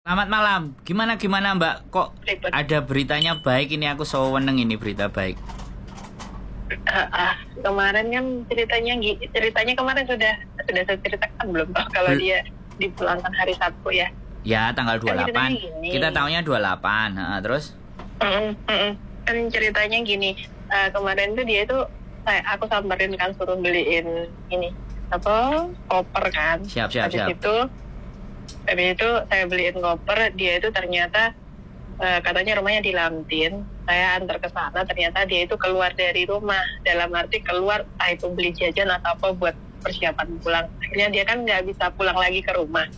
Selamat malam. Gimana gimana Mbak? Kok Ribet. ada beritanya baik ini, aku sewenang ini berita baik. Kemarin kan ceritanya kemarin sudah saya ceritakan belum toh kalau Bel- dia dipulangkan hari Sabtu ya. Ya, tanggal Kan ceritanya 28. gini. Kita tahunya 28. Terus Kan ceritanya gini. Kemarin tuh dia itu aku samperin kan suruh beliin ini apa koper kan. siap. Habis itu saya beliin koper, dia itu ternyata katanya rumahnya di Lamptin. Saya antar ke sana, ternyata dia itu keluar dari rumah, dalam arti keluar entah itu beli jajan atau apa buat persiapan pulang. Akhirnya dia kan nggak bisa pulang lagi ke rumah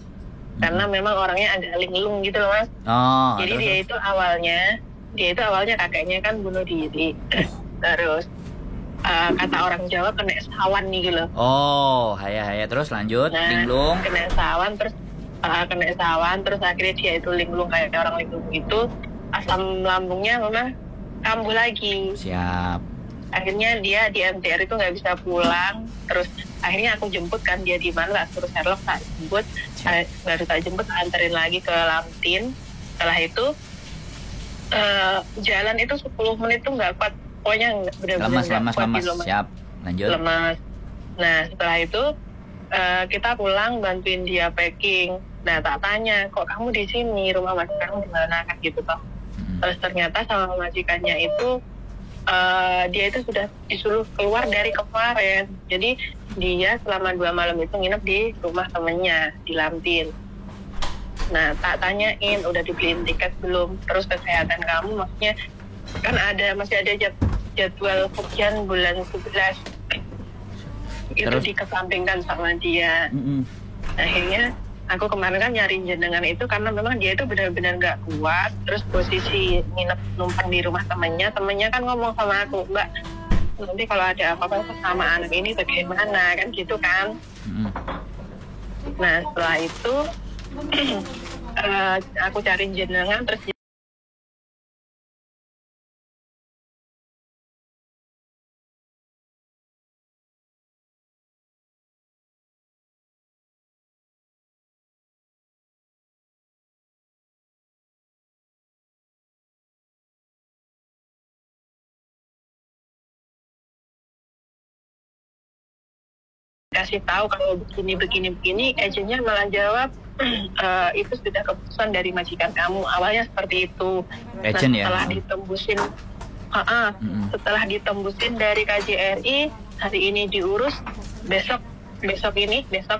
karena memang orangnya agak linglung gitu loh Mas. Jadi terus, dia itu awalnya kakeknya kan bunuh diri. Terus kata orang Jawa kena sawan nih gitu loh. Haya terus lanjut. Nah, Linglung. kena sawan terus akhirnya dia itu linglung kayak orang linglung gitu, asam lambungnya memang kambuh lagi. Siap. Akhirnya dia di MTR itu nggak bisa pulang, terus akhirnya aku jemput kan dia di mana, suruh Sherlock tak jemput. Baru tak jemput anterin lagi ke Lamptin. Setelah itu jalan itu 10 menit tuh nggak kuat, pokoknya benar-benar nggak kuat Lemas. gitu loh, Mas. Siap. Lanjut. Lemas. Nah setelah itu kita pulang bantuin dia packing. Nah tak tanya, kok kamu di sini, rumah majikanmu di mana kan gitu toh. Terus ternyata sama majikannya itu dia itu sudah disuruh keluar dari kemarin. Jadi dia selama 2 malam itu nginep di rumah temennya di Lamptin. Nah tak tanyain udah dibeliin tiket belum, terus kesehatan kamu maksudnya kan masih ada jadwal ujian bulan 11 itu Terus? dikesampingkan sama dia. Akhirnya aku kemarin kan nyari jenengan itu karena memang dia itu benar-benar nggak kuat. Terus posisi nginep numpang di rumah temannya kan ngomong sama aku, Mbak, nanti kalau ada apa-apa sama anak ini bagaimana kan gitu kan. Nah setelah itu aku cari jenengan, terus kasih tahu kalau begini, agentnya malah jawab itu sudah keputusan dari majikan kamu. Awalnya seperti itu. Agent setelah ya. ditembusin setelah ditembusin dari KJRI, hari ini diurus, besok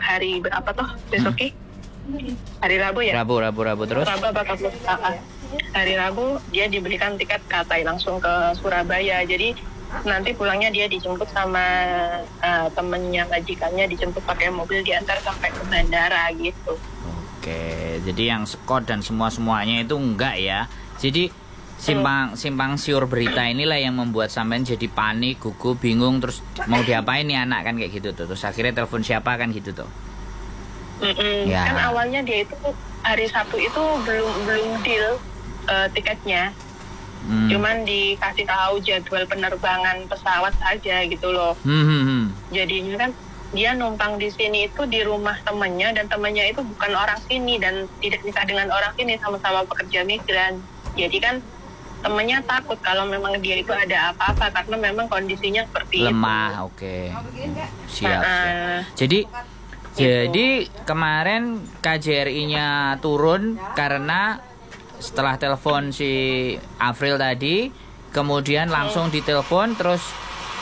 hari berapa toh besoknya? Hari Rabu ya. Rabu terus. Rabu bakal hari Rabu dia diberikan tiket Katai langsung ke Surabaya. Jadi nanti pulangnya dia dijemput sama temennya majikannya, dijemput pakai mobil, diantar sampai ke bandara gitu. Oke, jadi yang skot dan semuanya itu enggak ya. Jadi simpang siur berita inilah yang membuat sampean jadi panik, gugup, bingung, terus mau diapain nih anak kan kayak gitu tuh. Terus akhirnya telepon siapa kan gitu tuh. Ya. Kan awalnya dia itu hari Sabtu itu belum deal tiketnya. Cuman dikasih tahu jadwal penerbangan pesawat saja gitu loh. Jadinya kan dia numpang di sini itu di rumah temannya, dan temannya itu bukan orang sini dan tidak nikah dengan orang sini, sama-sama pekerja migran. Jadi kan temannya takut kalau memang dia itu ada apa-apa karena memang kondisinya seperti lemah. itu. Oke. Siap. Jadi kemarin KJRI-nya turun karena setelah telepon si Afril tadi, kemudian langsung ditelepon, terus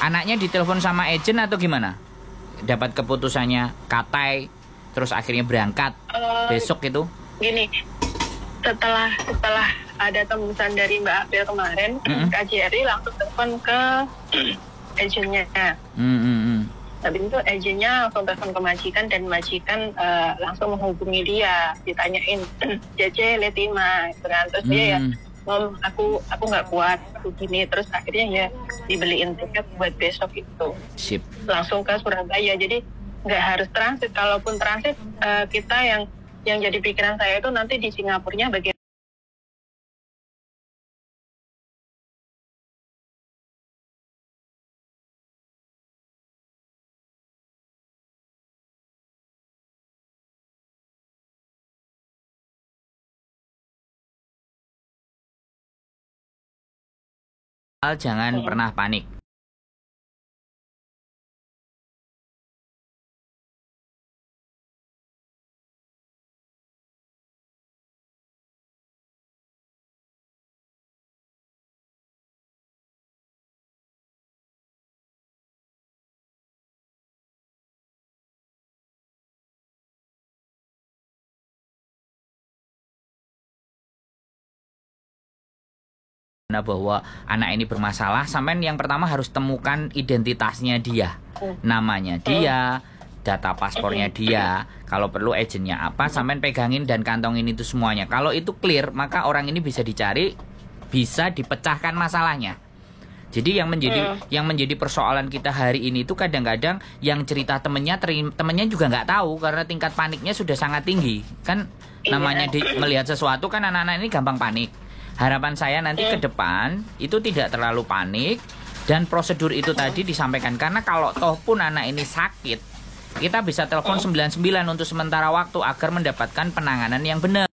anaknya ditelepon sama agent atau gimana? Dapat keputusannya Katai, terus akhirnya berangkat besok itu. Gini, setelah ada tembusan dari Mbak April kemarin, KJRI langsung telepon ke agentnya. Habis itu agentnya langsung telepon ke majikan, dan majikan langsung menghubungi dia, ditanyain JJ Letima gitu kan. Terus dia ya ngomong, aku nggak kuat, aku gini. Terus akhirnya ya dibeliin tiket buat besok itu. Sip. Langsung ke Surabaya. Jadi nggak harus transit. Kalaupun transit, kita yang jadi pikiran saya itu nanti di Singapurnya bagaimana. Jangan pernah panik. Bahwa anak ini bermasalah, sampean yang pertama harus temukan identitasnya dia, namanya dia, data paspornya dia, kalau perlu agennya apa, sampean pegangin dan kantongin itu semuanya. Kalau itu clear, maka orang ini bisa dicari, bisa dipecahkan masalahnya. Jadi yang menjadi persoalan kita hari ini itu kadang-kadang yang cerita temennya juga nggak tahu karena tingkat paniknya sudah sangat tinggi kan. Namanya melihat sesuatu kan anak-anak ini gampang panik. Harapan saya nanti ke depan itu tidak terlalu panik dan prosedur itu tadi disampaikan. Karena kalau toh pun anak ini sakit, kita bisa telepon 99 untuk sementara waktu agar mendapatkan penanganan yang benar.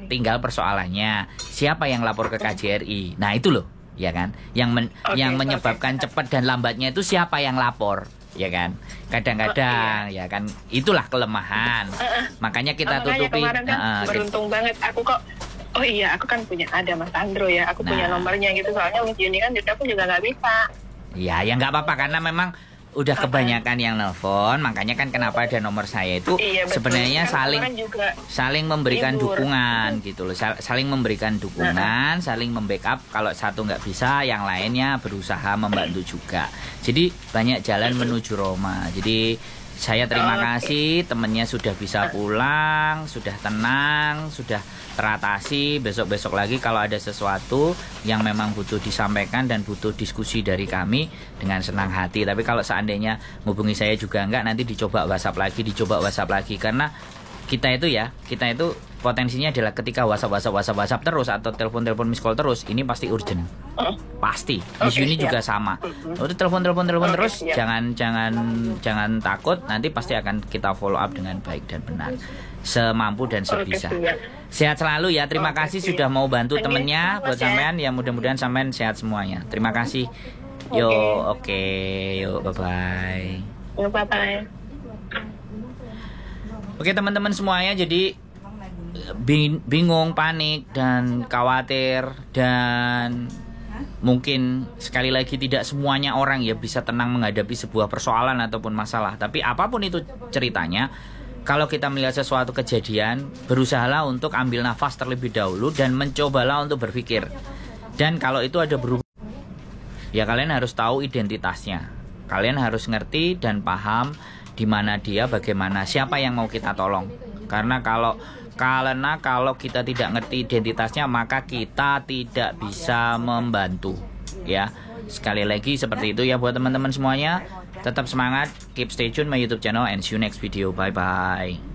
Tinggal persoalannya siapa yang lapor ke KJRI. Nah itu loh, ya kan? Yang menyebabkan cepat dan lambatnya itu siapa yang lapor, ya kan? Kadang-kadang, ya kan? Itulah kelemahan. Makanya kita tutupi. Kemarin kan beruntung banget aku kok. Oh iya, aku kan ada Mas Andro ya. Aku punya nomornya gitu. Soalnya Miss Yuni kan aku juga nggak bisa. Ya nggak apa-apa karena memang udah kebanyakan yang nelpon, makanya kan kenapa ada nomor saya itu sebenarnya saling memberikan dukungan gitu loh, saling memberikan dukungan, saling membackup. Kalau satu nggak bisa, yang lainnya berusaha membantu juga. Jadi banyak jalan menuju Roma. Jadi saya terima kasih temennya sudah bisa pulang, sudah tenang, sudah teratasi. Besok-besok lagi kalau ada sesuatu yang memang butuh disampaikan dan butuh diskusi dari kami dengan senang hati. Tapi kalau seandainya menghubungi saya juga enggak, nanti dicoba WhatsApp lagi. Karena kita itu potensinya adalah ketika WhatsApp terus atau telepon miss call terus, ini pasti urgent. Pasti. Miss Yuni juga sama. Udah telepon terus, jangan takut, nanti pasti akan kita follow up dengan baik dan benar. Semampu dan sebisa. Sehat selalu ya. Terima kasih sudah mau bantu temennya buat sampean. Ya mudah-mudahan sampean sehat semuanya. Terima kasih. Yo, oke. Yo, bye-bye. Bye-bye. Oke teman-teman semuanya, jadi bingung, panik, dan khawatir, dan mungkin sekali lagi tidak semuanya orang ya bisa tenang menghadapi sebuah persoalan ataupun masalah. Tapi apapun itu ceritanya, kalau kita melihat sesuatu kejadian, berusahalah untuk ambil nafas terlebih dahulu dan mencobalah untuk berpikir. Dan kalau itu ada berubah, ya kalian harus tahu identitasnya. Kalian harus ngerti dan paham di mana dia, bagaimana, siapa yang mau kita tolong. Karena kalau kita tidak ngerti identitasnya, maka kita tidak bisa membantu. Ya, sekali lagi seperti itu ya buat teman-teman semuanya. Tetap semangat, keep stay tune my YouTube channel, and see you next video. Bye bye.